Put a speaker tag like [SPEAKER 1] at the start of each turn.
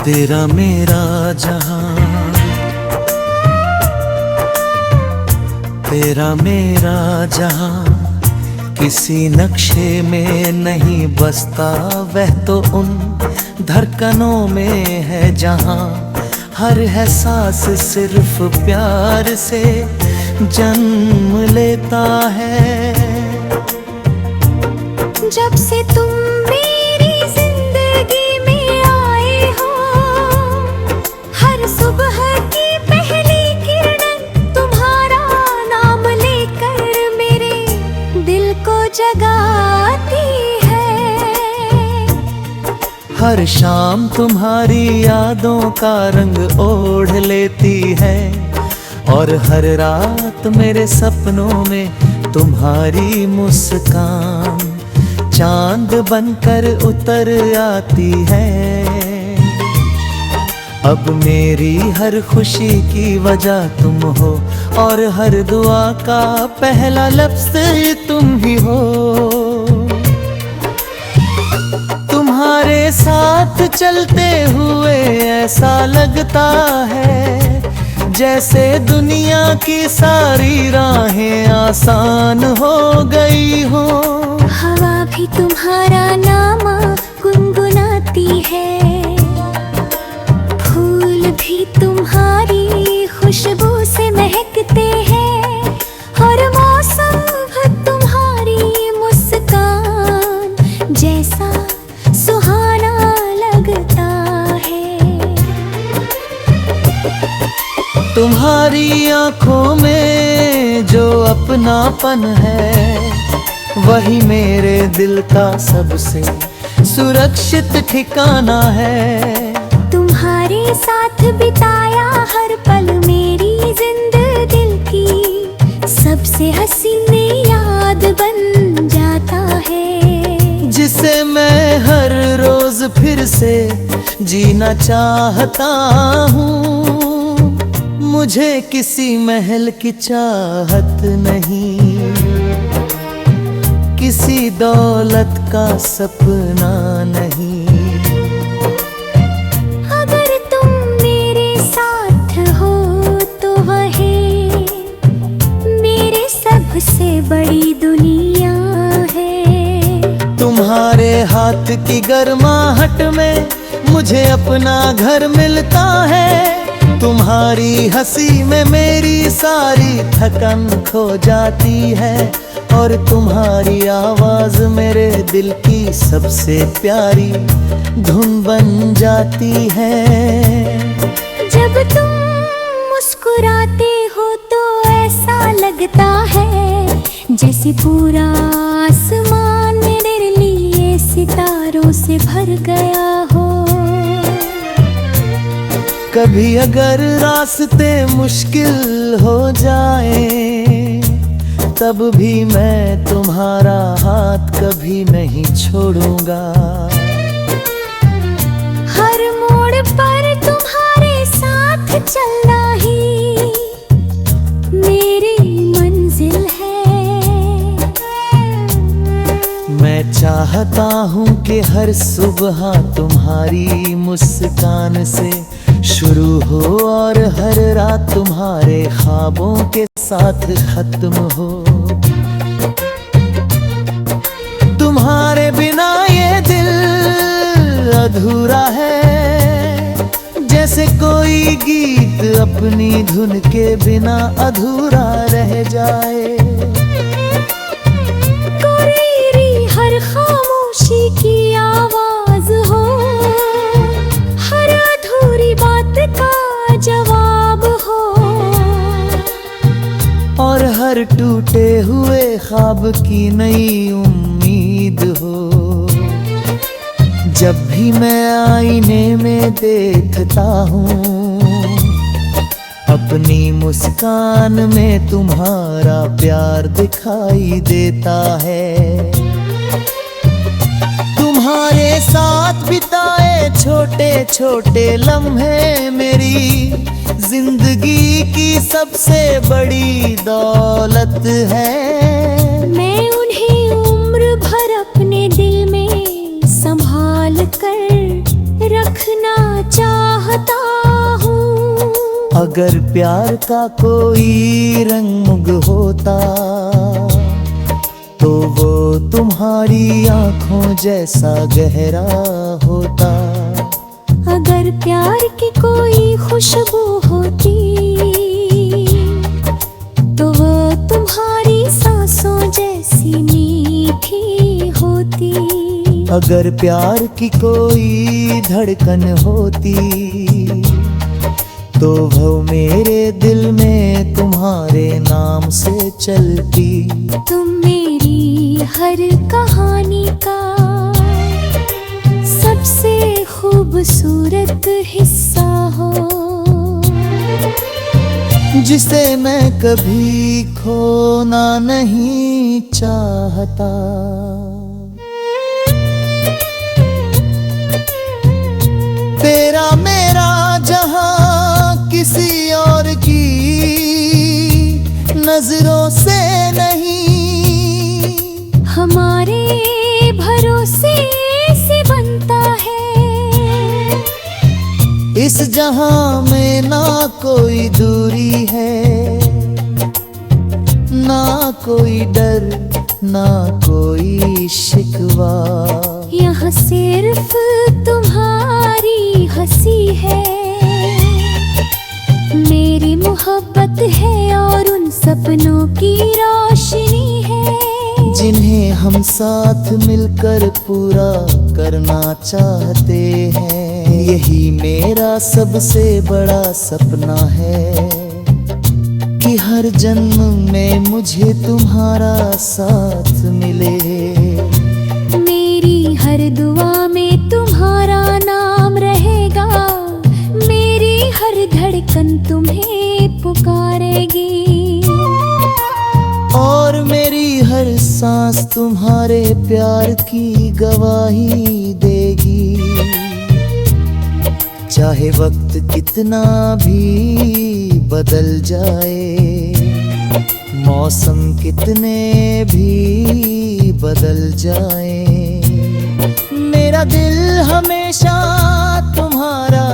[SPEAKER 1] तेरा मेरा जहां, तेरा मेरा जहां किसी नक्शे में नहीं बसता, वह तो उन धड़कनों में है जहां हर एहसास सिर्फ प्यार से जन्म लेता है।
[SPEAKER 2] जब से तुम मेरी जिंदगी में आए हो, हर सुबह की पहली किरण तुम्हारा नाम लेकर मेरे दिल को जगाती है।
[SPEAKER 1] हर शाम तुम्हारी यादों का रंग ओढ़ लेती है, और हर रात मेरे सपनों में तुम्हारी मुस्कान चांद बनकर उतर आती है। अब मेरी हर खुशी की वजह तुम हो, और हर दुआ का पहला लफ्ज़ तुम ही हो। तुम्हारे साथ चलते हुए ऐसा लगता है जैसे दुनिया की सारी राहें आसान हो गई हो।
[SPEAKER 2] हवा भी तुम्हारा नाम गुनगुनाती है, फूल भी तुम्हारी खुशबू से महकते हैं, और मौसम तुम्हारी मुस्कान जैसा सुहाना लगता है।
[SPEAKER 1] तुम्हारी आंखों में जो अपनापन है, वही मेरे दिल का सबसे सुरक्षित ठिकाना है।
[SPEAKER 2] तुम्हारे साथ बिताया हर पल मेरी जिंदगी की सबसे हसीन याद बन जाता है,
[SPEAKER 1] जिसे मैं हर रोज फिर से जीना चाहता हूँ। मुझे किसी महल की चाहत नहीं, किसी दौलत का सपना नहीं।
[SPEAKER 2] अगर तुम मेरे साथ हो तो वही मेरे सबसे बड़ी दुनिया है।
[SPEAKER 1] तुम्हारे हाथ की गर्माहट में मुझे अपना घर मिलता है। तुम्हारी हंसी में मेरी सारी थकन खो जाती है, और तुम्हारी आवाज मेरे दिल की सबसे प्यारी धुन बन जाती है।
[SPEAKER 2] जब तुम मुस्कुराते हो तो ऐसा लगता है जैसे पूरा आसमान मेरे लिए सितारों से भर गया हो।
[SPEAKER 1] कभी अगर रास्ते मुश्किल हो जाए, तब भी मैं तुम्हारा हाथ कभी नहीं छोड़ूंगा।
[SPEAKER 2] हर मोड़ पर तुम्हारे साथ चलना ही मेरी मंजिल है।
[SPEAKER 1] मैं चाहता हूँ कि हर सुबह तुम्हारी मुस्कान से शुरू हो, और हर रात तुम्हारे ख्वाबों के साथ खत्म हो। तुम्हारे बिना ये दिल अधूरा है, जैसे कोई गीत अपनी धुन के बिना अधूरा रह जाए।
[SPEAKER 2] कोई हर खामोशी की आवाज हो, हर अधूरी बात का जवाब हो,
[SPEAKER 1] और हर टूटे हुए ख्वाब की नई उम्मीद हो। जब भी मैं आईने में देखता हूँ, अपनी मुस्कान में तुम्हारा प्यार दिखाई देता है। तुम्हारे साथ बिताए छोटे छोटे लम्हे मेरी जिंदगी की सबसे बड़ी दौलत है।
[SPEAKER 2] मैं उन्हें उम्र भर अपने दिल में संभाल कर रखना चाहती
[SPEAKER 1] अगर प्यार का कोई रंग मुग होता तो वो तुम्हारी आंखों जैसा गहरा होता।
[SPEAKER 2] अगर प्यार की कोई खुशबू होती तो वो तुम्हारी सांसों जैसी मीठी होती।
[SPEAKER 1] अगर प्यार की कोई धड़कन होती तो वो मेरे दिल में तुम्हारे नाम से चलती।
[SPEAKER 2] तुम मेरी हर कहानी का सबसे खूबसूरत हिस्सा हो,
[SPEAKER 1] जिसे मैं कभी खोना नहीं चाहता। तेरा मेरा जहां किसी और की नजरों से नहीं,
[SPEAKER 2] हमारे भरोसे से बनता है।
[SPEAKER 1] इस जहां में ना कोई दूरी है, ना कोई डर, ना कोई शिकवा।
[SPEAKER 2] यहाँ सिर्फ तुम्हारी हंसी है, मेरी मोहब्बत है और उन सपनों की रोशनी है,
[SPEAKER 1] जिन्हें हम साथ मिलकर पूरा करना चाहते हैं। यही मेरा सबसे बड़ा सपना है कि हर जन्म में मुझे तुम्हारा साथ मिले।
[SPEAKER 2] मेरी हर दुआ में तुम्हारा नाम रहेगा, मेरी हर धड़कन तुम्हें पुकारेगी,
[SPEAKER 1] और मेरी हर सांस तुम्हारे प्यार की गवाही देगी। चाहे वक्त कितना भी बदल जाए, मौसम कितने भी बदल जाए, मेरा दिल हमेशा तुम्हारा